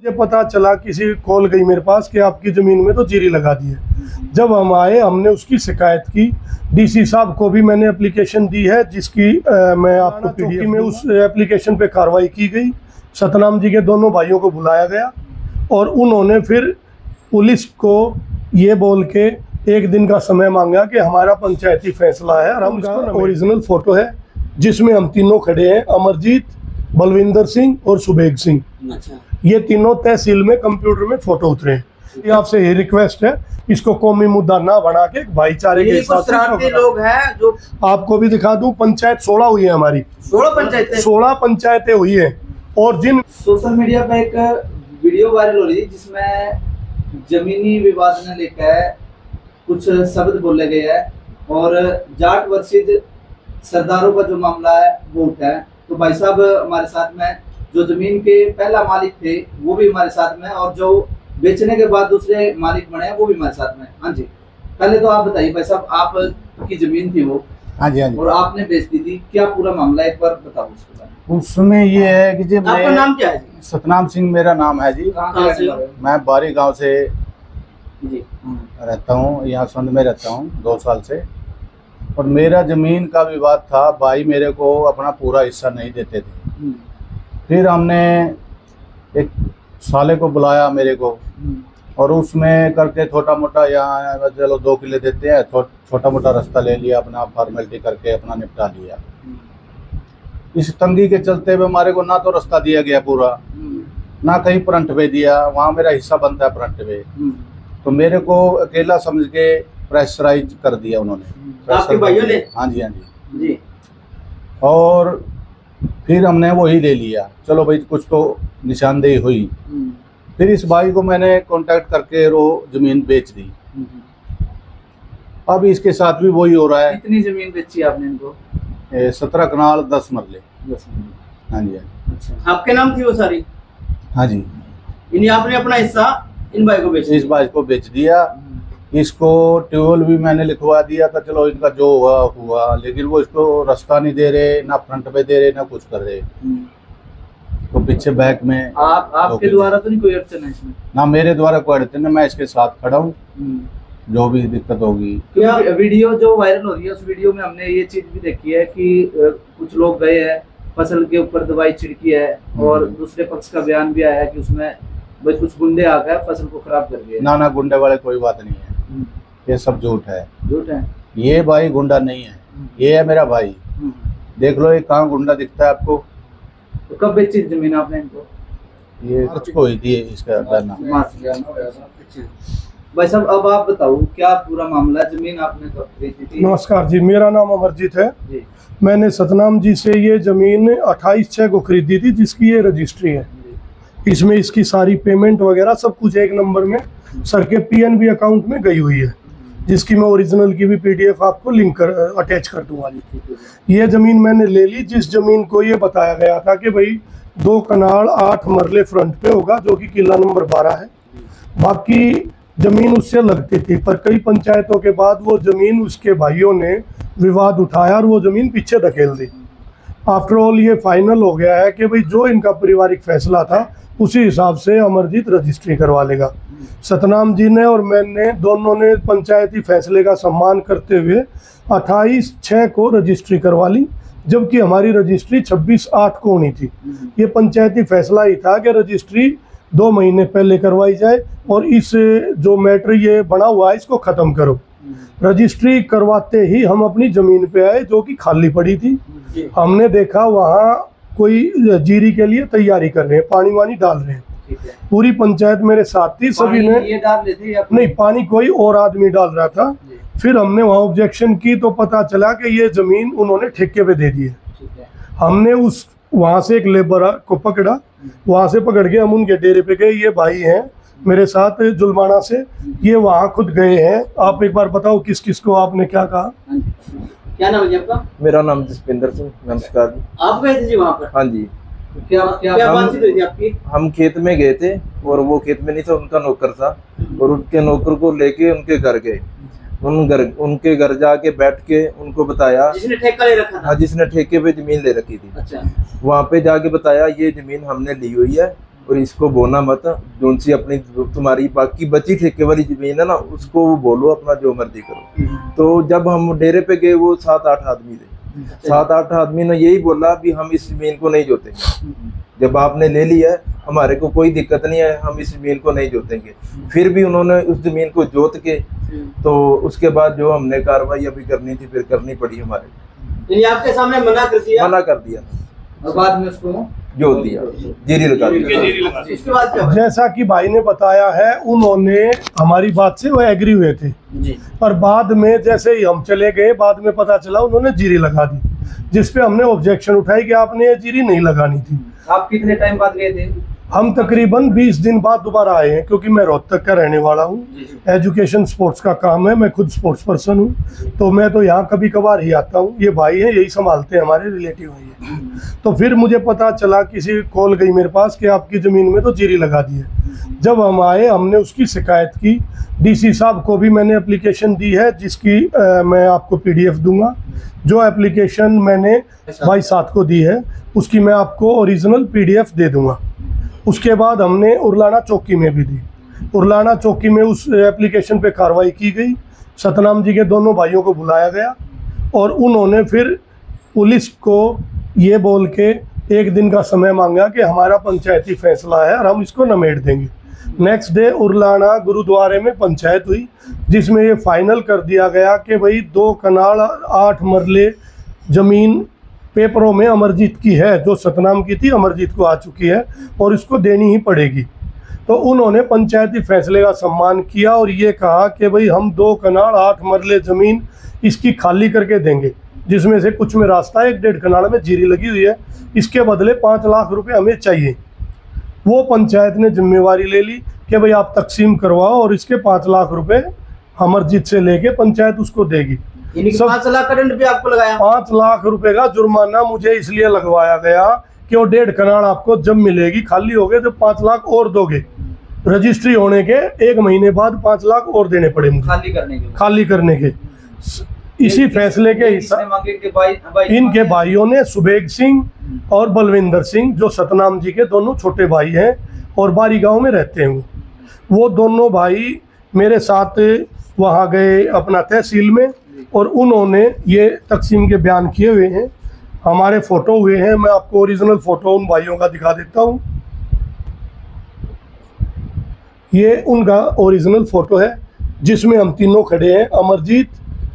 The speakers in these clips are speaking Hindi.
मुझे पता चला, किसी कॉल गई मेरे पास कि आपकी ज़मीन में तो जीरी लगा दी है। जब हम आए हमने उसकी शिकायत की, डीसी साहब को भी मैंने एप्लीकेशन दी है, जिसकी मैं आपको पीडीएफ में उस एप्लीकेशन पे कार्रवाई की गई। सतनाम जी के दोनों भाइयों को बुलाया गया और उन्होंने फिर पुलिस को ये बोल के एक दिन का समय मांगा कि हमारा पंचायती फैसला है और हम ओरिजिनल फ़ोटो है जिसमें हम तीनों खड़े हैं, अमरजीत, बलविंदर सिंह और सुबेग सिंह। अच्छा। ये तीनों तहसील में कंप्यूटर में फोटो उतरे हैं। ये आपसे ये रिक्वेस्ट है, इसको कौमी मुद्दा ना बना के भाईचारे के साथ लोग हैं जो आपको भी दिखा दूं। पंचायत 16 हुई है हमारी, 16 पंचायतें हुई है। और जिन सोशल मीडिया पे एक वीडियो वायरल हो रही थी जिसमें जमीनी विवाद ने लेकर कुछ शब्द बोले गए हैं और जाट वर्सेस सरदारों का जो मामला है वो उठा है। तो भाई साहब हमारे साथ में जो जमीन के पहला मालिक थे वो भी हमारे साथ में, और जो बेचने के बाद दूसरे मालिक बने हैं वो भी हमारे साथ में। हाँ जी, पहले तो आप बताइए भाई साहब, आपकी जमीन थी वो, हाँ जी, हाँ जी, और आपने बेच दी थी, क्या पूरा मामला एक बार बताओ उसके बारे में। उसमें ये है कि जी आपका नाम क्या है जी? सतनाम सिंह मेरा नाम है जी। कहाँ से? मैं बारी गांव से जी रहता हूँ, यहाँ संध में रहता हूँ 2 साल से। और मेरा ज़मीन का विवाद था, भाई मेरे को अपना पूरा हिस्सा नहीं देते थे। फिर हमने एक साले को बुलाया मेरे को, और उसमें करके छोटा मोटा, यहाँ चलो 2 किले देते हैं, छोटा मोटा रास्ता ले लिया, अपना फॉर्मेलिटी करके अपना निपटा लिया। इस तंगी के चलते हुए हमारे को ना तो रास्ता दिया गया पूरा, ना कहीं फ्रंट पे दिया। वहाँ मेरा हिस्सा बनता है फ्रंट पे, तो मेरे को अकेला समझ के प्रेशराइज कर दिया उन्होंने। आपके भाइयों ने? हाँ जी, हाँ जी जी। और फिर हमने वही ले लिया, चलो भाई कुछ तो निशानदेही हुई। फिर इस भाई को मैंने कांटेक्ट करके वो ज़मीन बेच दी। अब इसके साथ भी वही हो रहा है। कितनी ज़मीन बेची आपने इनको? 17 कनाल 10 मरले। 10 मरले। हाँ जी, अच्छा। आपके नाम थी वो सारी? हाँ जी। इन्हीं आपने अपना हिस्सा इन भाई को बेच दिया? इस भाई को बेच दिया। इसको ट्यूबवेल भी मैंने लिखवा दिया था, चलो इनका जो हुआ हुआ, लेकिन वो इसको रास्ता नहीं दे रहे, ना फ्रंट पे दे रहे, ना कुछ कर रहे। तो पीछे बैक में आपके द्वारा तो नहीं कोई अड़चन है इसमें? ना मेरे द्वारा कोई अड़चन है, मैं इसके साथ खड़ा हूँ, जो भी दिक्कत होगी। क्या वीडियो जो वायरल हो रही है उस वीडियो में हमने ये चीज भी देखी है कि कुछ लोग गए हैं, फसल के ऊपर दवाई छिड़की है, और दूसरे पक्ष का बयान भी आया है कि उसमें बस कुछ गुंडे आ गए फसल को खराब कर दिया। ना गुंडे वाले कोई बात नहीं है, ये सब झूठ है। झूठ है? ये भाई गुंडा नहीं है, ये है मेरा भाई। देख लो ये कहाँ गुंडा दिखता है आपको। तो कब बेची जमीन आपने इनको? ये हुई थी इसका धरना। भाई साहब अब आप बताओ क्या पूरा मामला, जमीन आपने कब खरीदी थी? नमस्कार जी, मेरा नाम अमरजीत है जी। मैंने सतनाम जी से ये ज़मीन 28/6 को खरीदी थी, जिसकी ये रजिस्ट्री है। इसमें इसकी सारी पेमेंट वगैरह सब कुछ एक नंबर में सर के पीएनबी अकाउंट में गई हुई है, जिसकी मैं ओरिजिनल की भी पीडीएफ आपको लिंक कर अटैच कर दूंगा। ये ज़मीन मैंने ले ली, जिस ज़मीन को ये बताया गया था कि भाई 2 कनाल 8 मरले फ्रंट पे होगा, जो कि किला नंबर 12 है। बाकी ज़मीन उससे लगती थी, पर कई पंचायतों के बाद वो ज़मीन उसके भाइयों ने विवाद उठाया और वो ज़मीन पीछे धकेल दी। आफ्टर ऑल ये फाइनल हो गया है कि भाई जो इनका पारिवारिक फैसला था उसी हिसाब से अमरजीत रजिस्ट्री करवा लेगा। सतनाम जी ने और मैंने दोनों ने पंचायती फैसले का सम्मान करते हुए 28/6 को रजिस्ट्री करवा ली, जबकि हमारी रजिस्ट्री 26/8 को होनी थी। ये पंचायती फैसला ही था कि रजिस्ट्री 2 महीने पहले करवाई जाए और इस जो मैटर ये बना हुआ है इसको ख़त्म करो। रजिस्ट्री करवाते ही हम अपनी ज़मीन पे आए, जो कि खाली पड़ी थी। हमने देखा वहाँ कोई जीरी के लिए तैयारी कर रहे हैं, पानी वानी डाल रहे हैं। पूरी पंचायत मेरे साथ थी, सभी ने ये डाल देते या नहीं, पानी कोई और आदमी डाल रहा था। फिर हमने वहाँ ऑब्जेक्शन की तो पता चला कि ये ज़मीन उन्होंने ठेके पे दे दी है। हमने उस वहाँ से एक लेबर को पकड़ा, वहाँ से पकड़ के हम उनके डेरे पे गए। ये भाई हैं मेरे साथ जुलमाना से, ये वहाँ खुद गए हैं। आप एक बार बताओ किस किस को आपने क्या कहा? क्या नाम है आपका? मेरा नाम जसपिंदर सिंह। नमस्कार जी। आप गए थे जी वहाँ पर? हाँ जी। क्या बातचीत हुई थी आपकी? हम खेत में गए थे और वो खेत में नहीं था, उनका नौकर था, और उनके नौकर को लेके उनके घर गए। उनके घर जाके बैठ के उनको बताया, जिसने ठेका ले रखा था? हाँ, जिसने ठेके पे जमीन ले रखी थी। अच्छा। वहाँ पे जाके बताया ये जमीन हमने ली हुई है और इसको बोना मत, जो सी अपनी तुम्हारी बाकी बची ठेके वाली जमीन है ना उसको बोलो अपना जो मर्जी करो। तो जब हम डेरे पे गए वो 7-8 आदमी थे, 7-8 आदमी ने यही बोला भी हम इस जमीन को नहीं जोतेंगे, जब आपने ले लिया है हमारे को कोई दिक्कत नहीं है, हम इस जमीन को नहीं जोतेंगे। फिर भी उन्होंने उस जमीन को जोत के, तो उसके बाद जो हमने कार्रवाई अभी करनी थी फिर करनी पड़ी हमारे। यानी आपके सामने मना कर दिया? मना कर दिया और बाद में उसको जोत दिया, जीरी लगा दिया। इसके बाद क्या हुआ? जैसा कि भाई ने बताया है, उन्होंने हमारी बात से वो एग्री हुए थे जी। पर बाद में जैसे ही हम चले गए, बाद में पता चला उन्होंने जीरी लगा दी, जिसपे हमने ऑब्जेक्शन उठाई कि आपने ये जीरी नहीं लगानी थी। आप कितने टाइम बाद गए थे? हम तकरीबन 20 दिन बाद दोबारा आए हैं, क्योंकि मैं रोहतक का रहने वाला हूँ, एजुकेशन स्पोर्ट्स का काम है, मैं खुद स्पोर्ट्स पर्सन हूँ, तो मैं तो यहाँ कभी कभार ही आता हूँ। ये भाई हैं, यही संभालते हैं, हमारे रिलेटिव हैं ये। तो फिर मुझे पता चला, किसी कॉल गई मेरे पास कि आपकी ज़मीन में तो जीरी लगा दी है। जब हम आए हमने उसकी शिकायत की, डीसी साहब को भी मैंने एप्लीकेशन दी है, जिसकी मैं आपको PDF दूंगा। जो एप्लीकेशन मैंने भाई साथ को दी है उसकी मैं आपको ओरिजिनल PDF दे दूंगा। उसके बाद हमने उरलाना चौकी में भी दी। उरलाना चौकी में उस एप्लीकेशन पे कार्रवाई की गई। सतनाम जी के दोनों भाइयों को बुलाया गया और उन्होंने फिर पुलिस को ये बोल के 1 दिन का समय मांगा कि हमारा पंचायती फैसला है और हम इसको नमेट देंगे। नेक्स्ट डे उरलाना गुरुद्वारे में पंचायत हुई, जिसमें ये फाइनल कर दिया गया कि भाई 2 कनाल 8 मरले ज़मीन पेपरों में अमरजीत की है, जो सतनाम की थी अमरजीत को आ चुकी है और इसको देनी ही पड़ेगी। तो उन्होंने पंचायती फैसले का सम्मान किया और ये कहा कि भाई हम 2 कनाल 8 मरले ज़मीन इसकी खाली करके देंगे, जिसमें से कुछ में रास्ता 1-1.5 कनाल में जीरी लगी हुई है, इसके बदले 5 लाख रुपए हमें चाहिए। वो पंचायत ने जिम्मेवारी ले ली कि भाई आप तकसीम करवाओ और इसके 5 लाख रुपए अमरजीत से लेके पंचायत उसको देगी। 5 लाख का दंड भी आपको लगाया? 5 लाख रुपए का जुर्माना मुझे इसलिए लगवाया गया कि वो 1.5 कनाल आपको जब मिलेगी, खाली हो गए तो 5 लाख और दोगे। रजिस्ट्री होने के 1 महीने बाद 5 लाख और देने पड़े मुझे खाली करने के। इसी फैसले के हिसाब इनके भाइयों ने, सुबेग सिंह और बलविंदर सिंह, जो सतनाम जी के दोनों छोटे भाई हैं और बारी गांव में रहते हैं, वो दोनों भाई मेरे साथ वहाँ गए अपना तहसील में और उन्होंने ये तकसीम के बयान किए हुए हैं। हमारे फ़ोटो हुए हैं, मैं आपको ओरिजिनल फ़ोटो उन भाइयों का दिखा देता हूँ। ये उनका ओरिजिनल फ़ोटो है जिसमें हम तीनों खड़े हैं, अमरजीत,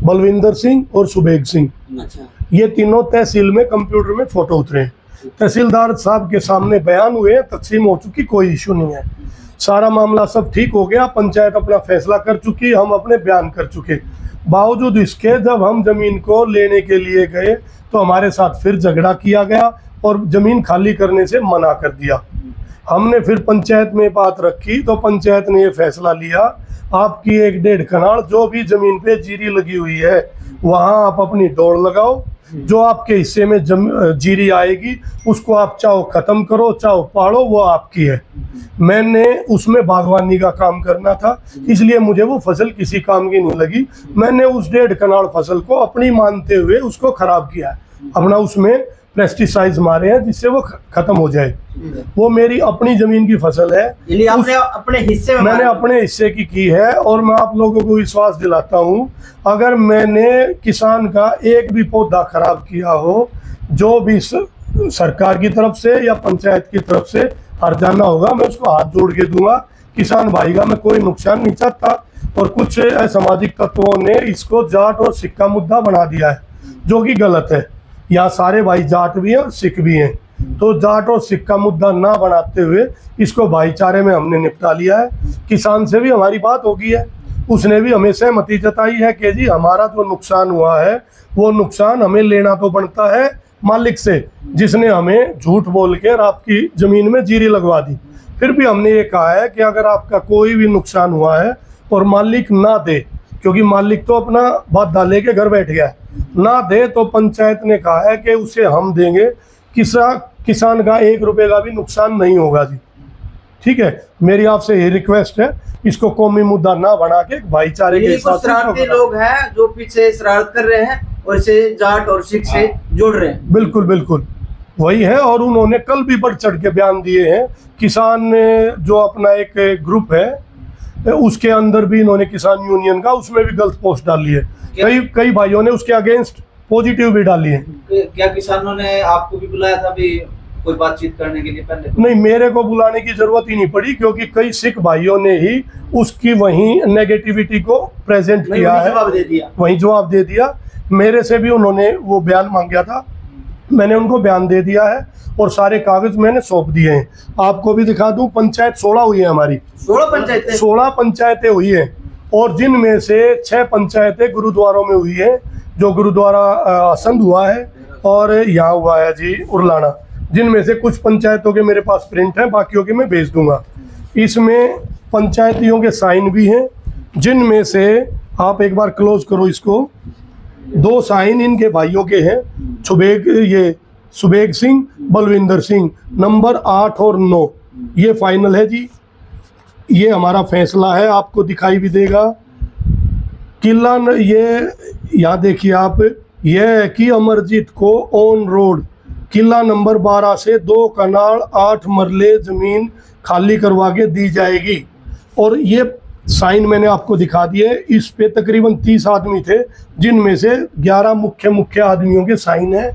बलविंदर सिंह और सुबेग सिंह। अच्छा। ये तीनों तहसील में कंप्यूटर में फ़ोटो उतरे हैं, तहसीलदार साहब के सामने बयान हुए हैं, तकसीम हो चुकी, कोई इशू नहीं है, सारा मामला सब ठीक हो गया, पंचायत अपना फैसला कर चुकी, हम अपने बयान कर चुके। बावजूद इसके जब हम ज़मीन को लेने के लिए गए तो हमारे साथ फिर झगड़ा किया गया और ज़मीन खाली करने से मना कर दिया। हमने फिर पंचायत में बात रखी तो पंचायत ने ये फैसला लिया, आपकी 1-1.5 कनाल जो भी ज़मीन पे जीरी लगी हुई है वहाँ आप अपनी दौड़ लगाओ, जो आपके हिस्से में जीरी आएगी उसको आप चाहो ख़त्म करो चाहो पाड़ो, वो आपकी है। मैंने उसमें बागवानी का काम करना था, इसलिए मुझे वो फसल किसी काम की नहीं लगी। मैंने उस 1.5 कनाल फसल को अपनी मानते हुए उसको ख़राब किया, अपना उसमें पेस्टिसाइड्स मारे हैं जिससे वो ख़त्म हो जाए। वो मेरी अपनी ज़मीन की फसल है, आपने अपने हिस्से में मैंने अपने हिस्से की है। और मैं आप लोगों को विश्वास दिलाता हूँ, अगर मैंने किसान का एक भी पौधा खराब किया हो, जो भी सरकार की तरफ से या पंचायत की तरफ से हर्जाना होगा, मैं उसको हाथ जोड़ के दूंगा। किसान भाई का मैं कोई नुकसान नहीं चाहता। और कुछ असामाजिक तत्वों ने इसको जाट और सिख का मुद्दा बना दिया है, जो कि गलत है। यहाँ सारे भाई जाट भी हैं और सिख भी हैं, तो जाट और सिख का मुद्दा ना बनाते हुए इसको भाईचारे में हमने निपटा लिया है। किसान से भी हमारी बात हो गई है, उसने भी हमें सहमति जताई है कि जी हमारा जो नुकसान हुआ है वो नुकसान हमें लेना तो बनता है मालिक से, जिसने हमें झूठ बोल कर आपकी ज़मीन में जीरी लगवा दी। फिर भी हमने ये कहा है कि अगर आपका कोई भी नुकसान हुआ है और मालिक ना दे, क्योंकि मालिक तो अपना बात डाले के घर बैठ गया है, ना दे तो पंचायत ने कहा है कि उसे हम देंगे, किसान का 1 रुपये का भी नुकसान नहीं होगा जी। ठीक है, मेरी आपसे ये रिक्वेस्ट है, इसको कौमी मुद्दा ना बना के भाईचारे के साथ। शरारती लोग हैं जो पीछे शरारत कर रहे हैं और इसे जाट और सिख से जोड़ रहे हैं। बिल्कुल बिल्कुल। वही है। और उन्होंने कल भी बढ़ चढ़ के बयान दिए हैं। किसान जो अपना एक ग्रुप है उसके अंदर भी इन्होंने किसान यूनियन का, उसमें भी गलत पोस्ट डाली है। कई भाइयों ने उसके अगेंस्ट पॉजिटिव भी डाली है। क्या किसानों ने आपको भी बुलाया था भी कोई बातचीत करने के लिए पहले? नहीं, मेरे को बुलाने की जरूरत ही नहीं पड़ी, क्योंकि कई सिख भाइयों ने ही उसकी वहीं नेगेटिविटी को प्रेजेंट किया है, वहीं जवाब दे दिया। मेरे से भी उन्होंने वो बयान मांगा था, मैंने उनको बयान दे दिया है और सारे कागज मैंने सौंप दिए हैं। आपको भी दिखा दूं, पंचायत 16 हुई है हमारी। 16 पंचायतें हुई हैं, और जिनमें से 6 पंचायतें गुरुद्वारों में हुई है। जो गुरुद्वारा आसंद हुआ है और यहाँ हुआ है जी उरलाना, जिनमें से कुछ पंचायतों के मेरे पास प्रिंट है, बाकियों के मैं भेज दूंगा। इसमें पंचायतियों के साइन भी हैं, जिनमें से आप एक बार क्लोज करो इसको, 2 साइन इनके भाइयों के हैं, सुबेग सिंह, बलविंदर सिंह, नंबर 8 और 9 ये फाइनल है जी। ये हमारा फैसला है, आपको दिखाई भी देगा। किला ये यहाँ देखिए आप, यह है कि अमरजीत को ऑन रोड किला नंबर 12 से 2 कनाल 8 मरले जमीन खाली करवा के दी जाएगी। और ये साइन मैंने आपको दिखा दिए। इस पे तकरीबन 30 आदमी थे, जिनमें से 11 मुख्य आदमियों के साइन है।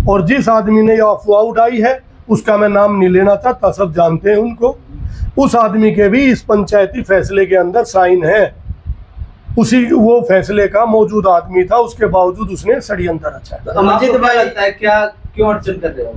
और जिस आदमी ने यह अफवाह उड़ाई है, उसका मैं नाम नहीं लेना चाहता, सब जानते हैं उनको, उस आदमी के भी इस पंचायती फैसले के अंदर साइन है। उसी वो फैसले का मौजूद आदमी था, उसके बावजूद उसने षड्यंत्र रचा है। तो अमरजीत भाई लगता है क्या, क्यों अड़चन कर रहे हो?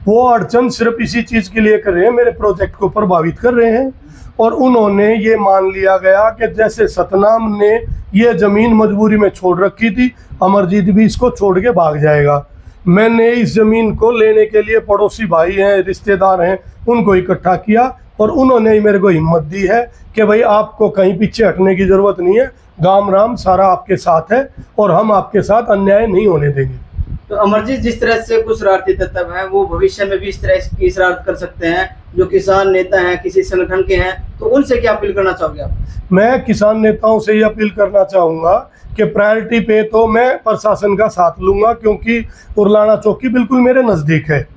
वो अड़चन सिर्फ इसी चीज के लिए कर रहे हैं, मेरे प्रोजेक्ट को प्रभावित कर रहे हैं। और उन्होंने ये मान लिया गया कि जैसे सतनाम ने ये जमीन मजबूरी में छोड़ रखी थी, अमरजीत भी इसको छोड़ के भाग जाएगा। मैंने इस जमीन को लेने के लिए पड़ोसी भाई हैं, रिश्तेदार हैं, उनको इकट्ठा किया और उन्होंने ही मेरे को हिम्मत दी है कि भाई आपको कहीं पीछे हटने की जरूरत नहीं है, गाम राम सारा आपके साथ है और हम आपके साथ अन्याय नहीं होने देंगे। तो अमरजीत जिस तरह से कुछ शरारती तत्व हैं, वो भविष्य में भी इस तरह की शरारत कर सकते हैं। जो किसान नेता हैं, किसी संगठन के हैं, तो उनसे क्या अपील करना चाहोगे आप? मैं किसान नेताओं से ये अपील करना चाहूँगा कि प्रायोरिटी पे तो मैं प्रशासन का साथ लूँगा, क्योंकि उरलाना चौकी बिल्कुल मेरे नज़दीक है।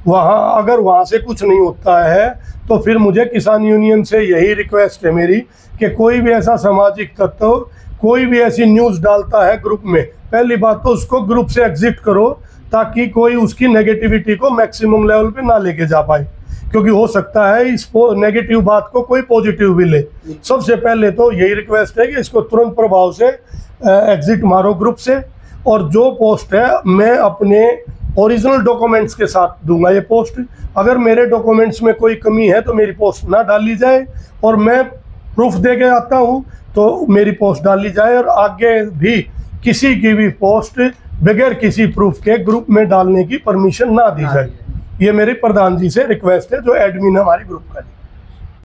वहाँ अगर वहाँ से कुछ नहीं होता है तो फिर मुझे किसान यूनियन से यही रिक्वेस्ट है मेरी कि कोई भी ऐसा सामाजिक तत्व, कोई भी ऐसी न्यूज़ डालता है ग्रुप में, पहली बात तो उसको ग्रुप से एग्जिट करो, ताकि कोई उसकी नेगेटिविटी को मैक्सिमम लेवल पे ना लेके जा पाए, क्योंकि हो सकता है इस नेगेटिव बात को कोई पॉजिटिव भी ले। सबसे पहले तो यही रिक्वेस्ट है कि इसको तुरंत प्रभाव से एग्जिट मारो ग्रुप से। और जो पोस्ट है मैं अपने ओरिजिनल डॉक्यूमेंट्स के साथ दूंगा ये पोस्ट। अगर मेरे डॉक्यूमेंट्स में कोई कमी है तो मेरी पोस्ट ना डाली जाए, और मैं प्रूफ दे के आता हूँ तो मेरी पोस्ट डाली जाए। और आगे भी किसी की भी पोस्ट बगैर किसी प्रूफ के ग्रुप में डालने की परमिशन ना दी जाए। ये मेरे प्रधान जी से रिक्वेस्ट है, जो एडमिन हमारे ग्रुप का है।